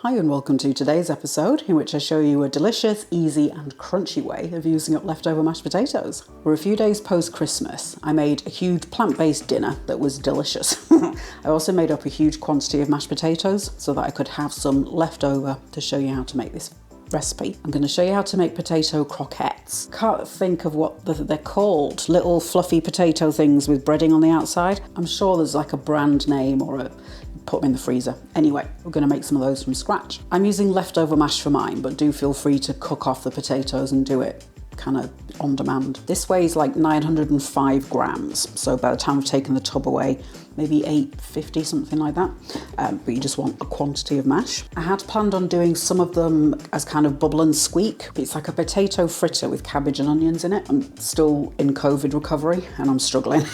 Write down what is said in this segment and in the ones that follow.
Hi and welcome to today's episode in which I show you a delicious, easy and crunchy way of using up leftover mashed potatoes. We're a few days post-Christmas. I made a huge plant-based dinner that was delicious. I also made up a huge quantity of mashed potatoes so that I could have some left over to show you how to make this recipe. I'm going to show you how to make potato croquettes. Can't think of what they're called. Little fluffy potato things with breading on the outside. I'm sure there's like a brand name or put them in the freezer. Anyway, we're going to make some of those from scratch. I'm using leftover mash for mine, but do feel free to cook off the potatoes and do it kind of on demand. This weighs like 905 grams. So by the time I've taken the tub away, maybe 850, something like that. But you just want a quantity of mash. I had planned on doing some of them as kind of bubble and squeak. It's like a potato fritter with cabbage and onions in it. I'm still in COVID recovery and I'm struggling.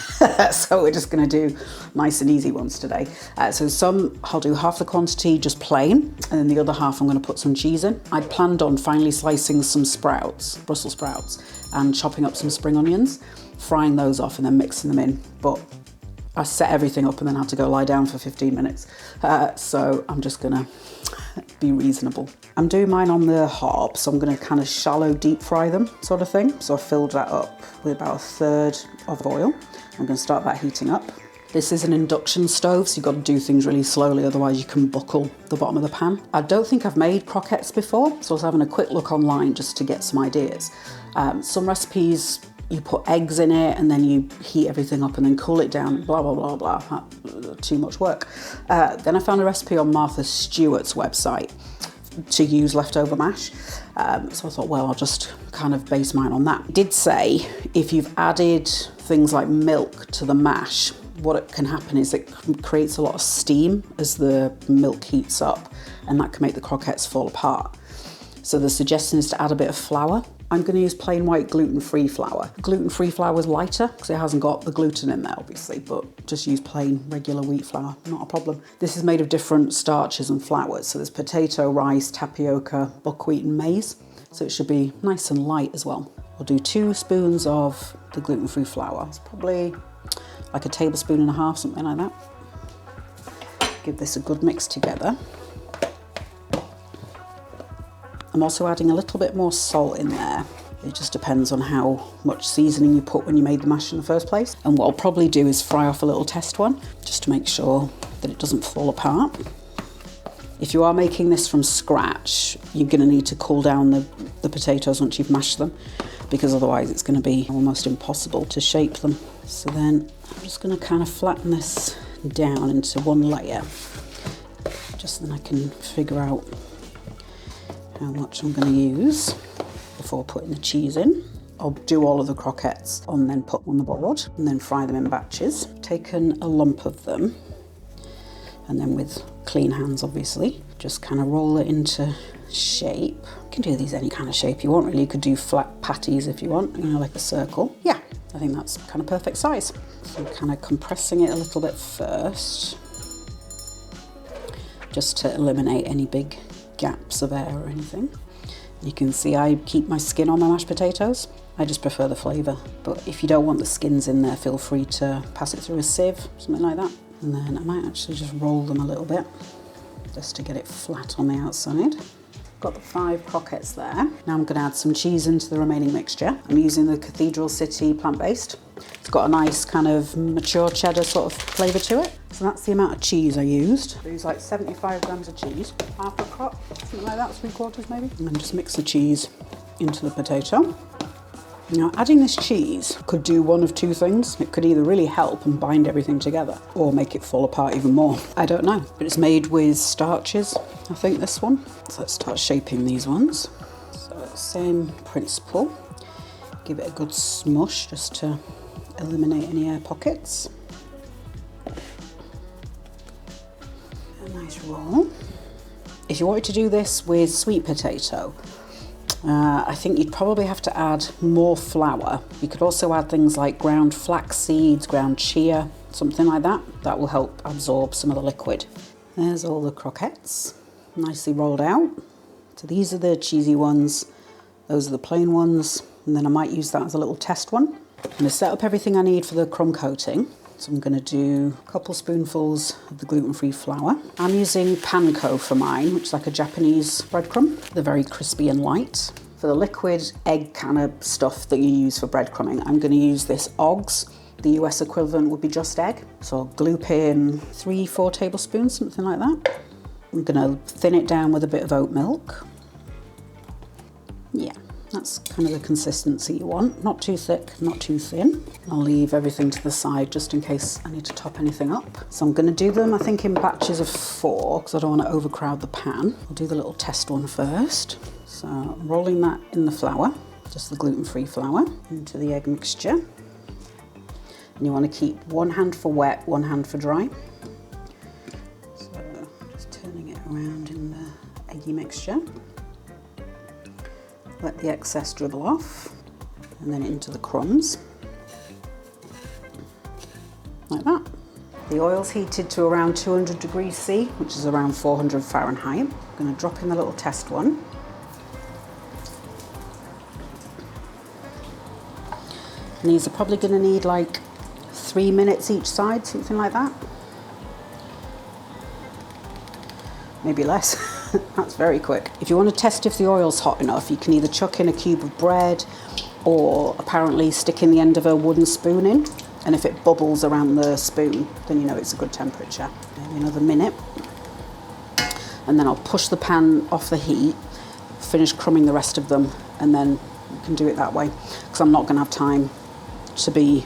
So we're just gonna do nice and easy ones today. So some, I'll do half the quantity just plain, and then the other half I'm gonna put some cheese in. I'd planned on finally slicing some sprouts, Brussels sprouts, and chopping up some spring onions, frying those off and then mixing them in. But I set everything up and then had to go lie down for 15 minutes. So I'm just gonna be reasonable. I'm doing mine on the hob, so I'm gonna kind of shallow deep fry them sort of thing. So I filled that up with about 1/3 of oil. I'm gonna start that heating up. This is an induction stove, so you've got to do things really slowly, otherwise you can buckle the bottom of the pan. I don't think I've made croquettes before, so I was having a quick look online just to get some ideas. Some recipes, you put eggs in it and then you heat everything up and then cool it down, blah, blah, blah, blah. Too much work. Then I found a recipe on Martha Stewart's website to use leftover mash. So I thought, well, I'll just kind of base mine on that. It did say if you've added things like milk to the mash, what it can happen is it creates a lot of steam as the milk heats up, and that can make the croquettes fall apart. So the suggestion is to add a bit of flour. I'm going to use plain white gluten-free flour. Gluten-free flour is lighter because it hasn't got the gluten in there, obviously, but just use plain regular wheat flour, not a problem. This is made of different starches and flours. So there's potato, rice, tapioca, buckwheat and maize. So it should be nice and light as well. We'll do 2 spoons of the gluten-free flour. It's probably like a 1.5 tablespoons, something like that. Give this a good mix together. I'm also adding a little bit more salt in there. It just depends on how much seasoning you put when you made the mash in the first place. And what I'll probably do is fry off a little test one, just to make sure that it doesn't fall apart. If you are making this from scratch, you're gonna need to cool down the potatoes once you've mashed them, because otherwise it's gonna be almost impossible to shape them. So then I'm just gonna kind of flatten this down into one layer, just then I can figure out how much I'm going to use before putting the cheese in. I'll do all of the croquettes and then put them on the board and then fry them in batches. Taken a lump of them and then with clean hands obviously, just kind of roll it into shape. You can do these any kind of shape you want really. You could do flat patties if you want, you know, like a circle. Yeah, I think that's kind of perfect size. So I'm kind of compressing it a little bit first, just to eliminate any big gaps of air or anything. You can see I keep my skin on my mashed potatoes. I just prefer the flavour. But if you don't want the skins in there, feel free to pass it through a sieve, something like that. And then I might actually just roll them a little bit, just to get it flat on the outside. Got the 5 croquettes there. Now I'm going to add some cheese into the remaining mixture. I'm using the Cathedral City plant-based. It's got a nice kind of mature cheddar sort of flavour to it. So that's the amount of cheese I used. I used like 75 grams of cheese, half a cup, something like that, 3/4 maybe. And then just mix the cheese into the potato. Now adding this cheese could do one of 2 things. It could either really help and bind everything together or make it fall apart even more. I don't know, but it's made with starches, I think this one. So let's start shaping these ones. So same principle. Give it a good smush just to eliminate any air pockets. A nice roll. If you wanted to do this with sweet potato, I think you'd probably have to add more flour. You could also add things like ground flax seeds, ground chia, something like that. That will help absorb some of the liquid. There's all the croquettes, nicely rolled out. So these are the cheesy ones, those are the plain ones, and then I might use that as a little test one. I'm going to set up everything I need for the crumb coating. So I'm going to do a couple spoonfuls of the gluten-free flour. I'm using panko for mine, which is like a Japanese breadcrumb. They're very crispy and light. For the liquid egg kind of stuff that you use for breadcrumbing, I'm going to use this Oggs. The US equivalent would be Just Egg. So I'll gloop in 3-4 tablespoons, something like that. I'm going to thin it down with a bit of oat milk. Yeah. That's kind of the consistency you want. Not too thick, not too thin. I'll leave everything to the side just in case I need to top anything up. So I'm going to do them, I think, in batches of 4 because I don't want to overcrowd the pan. I'll do the little test one first. So I'm rolling that in the flour, just the gluten-free flour, into the egg mixture. And you want to keep one hand for wet, one hand for dry. So just turning it around in the eggy mixture. Let the excess dribble off, and then into the crumbs, like that. The oil's heated to around 200 degrees C, which is around 400 Fahrenheit. I'm going to drop in the little test one. And these are probably going to need like 3 minutes each side, something like that. Maybe less. That's very quick. If you want to test if the oil's hot enough, you can either chuck in a cube of bread or apparently sticking the end of a wooden spoon in. And if it bubbles around the spoon, then you know it's a good temperature. Maybe another minute. And then I'll push the pan off the heat, finish crumbing the rest of them, and then you can do it that way. Because I'm not going to have time to be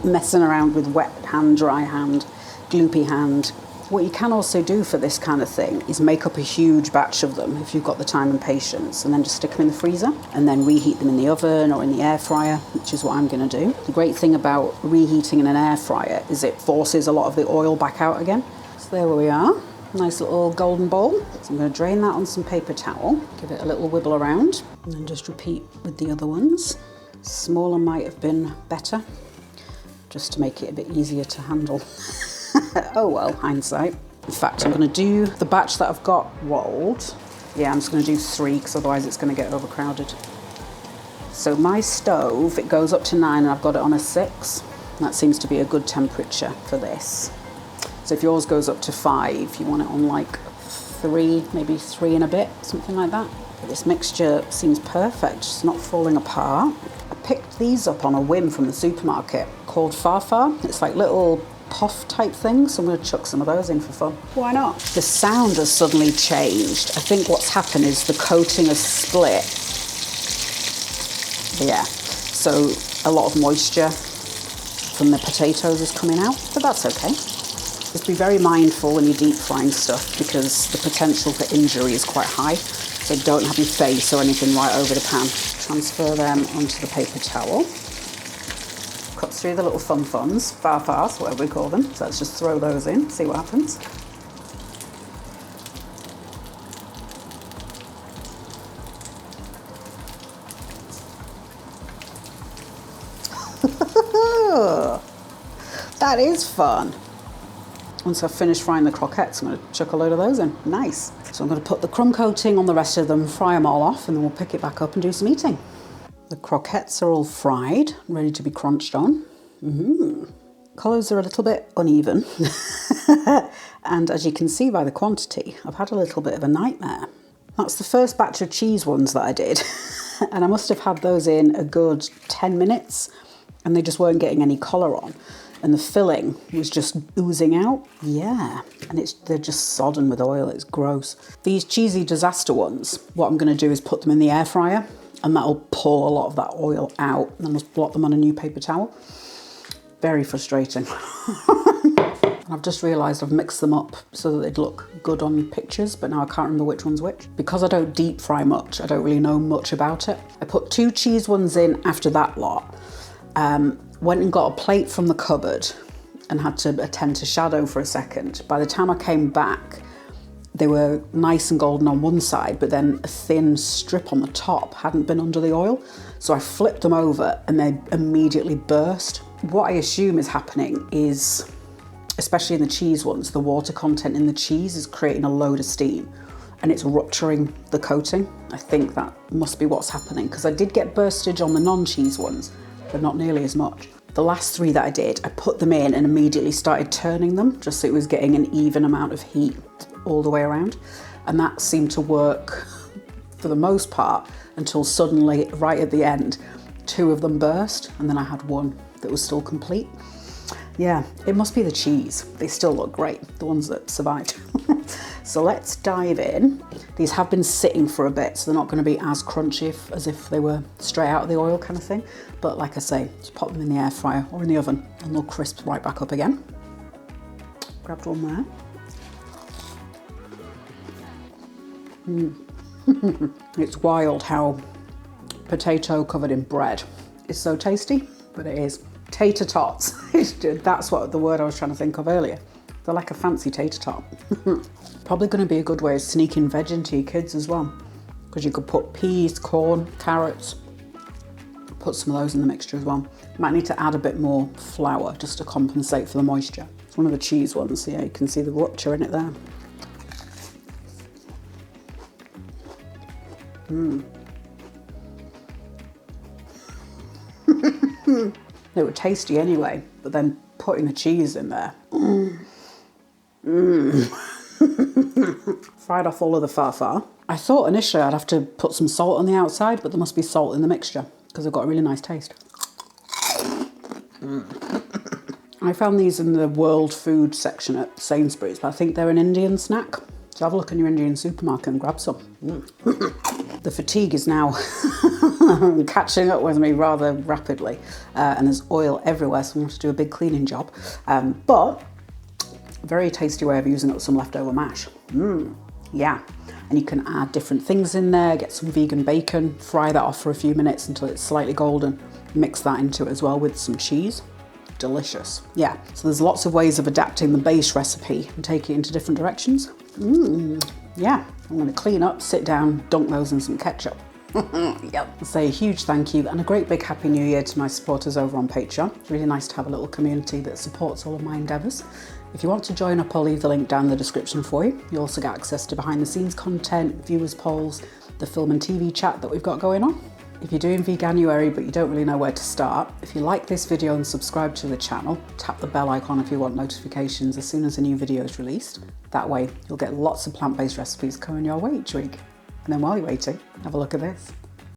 messing around with wet hand, dry hand, gloopy hand. What you can also do for this kind of thing is make up a huge batch of them if you've got the time and patience, and then just stick them in the freezer and then reheat them in the oven or in the air fryer, which is what I'm going to do. The great thing about reheating in an air fryer is it forces a lot of the oil back out again. So there we are, nice little golden bowl. So I'm going to drain that on some paper towel, give it a little wibble around, and then just repeat with the other ones. Smaller might have been better, just to make it a bit easier to handle. Oh well, hindsight. In fact, I'm going to do the batch that I've got rolled. Yeah, I'm just going to do 3 because otherwise it's going to get overcrowded. So my stove, it goes up to 9 and I've got it on a 6. That seems to be a good temperature for this. So if yours goes up to 5, you want it on like 3, maybe 3 and a bit, something like that. But this mixture seems perfect, it's not falling apart. I picked these up on a whim from the supermarket called Farfar. It's like little puff type things, so I'm going to chuck some of those in for fun. Why not? The sound has suddenly changed. I think what's happened is the coating has split. Yeah, so a lot of moisture from the potatoes is coming out, but that's okay. Just be very mindful when you're deep frying stuff because the potential for injury is quite high, so don't have your face or anything right over the pan. Transfer them onto the paper towel. Cut through the little fun-funs, Farfars, whatever we call them. So let's just throw those in, see what happens. That is fun. Once I've finished frying the croquettes, I'm going to chuck a load of those in. Nice. So I'm going to put the crumb coating on the rest of them, fry them all off, and then we'll pick it back up and do some eating. The croquettes are all fried, ready to be crunched on. Colours are a little bit uneven. And as you can see by the quantity, I've had a little bit of a nightmare. That's the first batch of cheese ones that I did. And I must have had those in a good 10 minutes and they just weren't getting any colour on. And the filling was just oozing out. Yeah, and they're just sodden with oil, it's gross. These cheesy disaster ones, what I'm gonna do is put them in the air fryer and that'll pull a lot of that oil out and then just blot them on a new paper towel. Very frustrating. I've just realised I've mixed them up so that they'd look good on pictures, but now I can't remember which one's which. Because I don't deep fry much, I don't really know much about it. I put 2 cheese ones in after that lot. Went and got a plate from the cupboard and had to attend to Shadow for a second. By the time I came back, they were nice and golden on one side, but then a thin strip on the top hadn't been under the oil. So I flipped them over and they immediately burst. What I assume is happening is, especially in the cheese ones, the water content in the cheese is creating a load of steam and it's rupturing the coating. I think that must be what's happening because I did get burstage on the non-cheese ones, but not nearly as much. The last 3 that I did, I put them in and immediately started turning them just so it was getting an even amount of heat all the way around. And that seemed to work for the most part until suddenly, right at the end, 2 of them burst and then I had 1 that was still complete. Yeah, it must be the cheese. They still look great, the ones that survived. So let's dive in. These have been sitting for a bit, so they're not going to be as crunchy as if they were straight out of the oil kind of thing. But like I say, just pop them in the air fryer or in the oven and they'll crisp right back up again. Grabbed one there. It's wild how potato covered in bread is so tasty, but it is. Tater tots, that's what the word I was trying to think of earlier. They're like a fancy tater tot. Probably going to be a good way of sneaking veg into your kids as well, because you could put peas, corn, carrots, put some of those in the mixture as well. Might need to add a bit more flour just to compensate for the moisture. It's one of the cheese ones, so yeah, you can see the rupture in it there. They were tasty anyway, but then putting the cheese in there. Fried off all of the farfar. I thought initially I'd have to put some salt on the outside, but there must be salt in the mixture because they've got a really nice taste. I found these in the world food section at Sainsbury's, but I think they're an Indian snack. So have a look in your Indian supermarket and grab some. The fatigue is now catching up with me rather rapidly, and there's oil everywhere, so I'm going to do a big cleaning job. But a very tasty way of using up some leftover mash. Yeah, and you can add different things in there, get some vegan bacon, fry that off for a few minutes until it's slightly golden, mix that into it as well with some cheese. Delicious. Yeah, so there's lots of ways of adapting the base recipe and take it into different directions. Yeah, I'm going to clean up, sit down, dunk those in some ketchup. Yep. I'll say a huge thank you and a great big happy new year to my supporters over on Patreon. It's really nice to have a little community that supports all of my endeavours. If you want to join up, I'll leave the link down in the description for you. You also get access to behind the scenes content, viewers polls, the film and TV chat that we've got going on. If you're doing Veganuary but you don't really know where to start, if you like this video and subscribe to the channel, tap the bell icon if you want notifications as soon as a new video is released. That way you'll get lots of plant-based recipes coming your way each week. And then while you're waiting, have a look at this.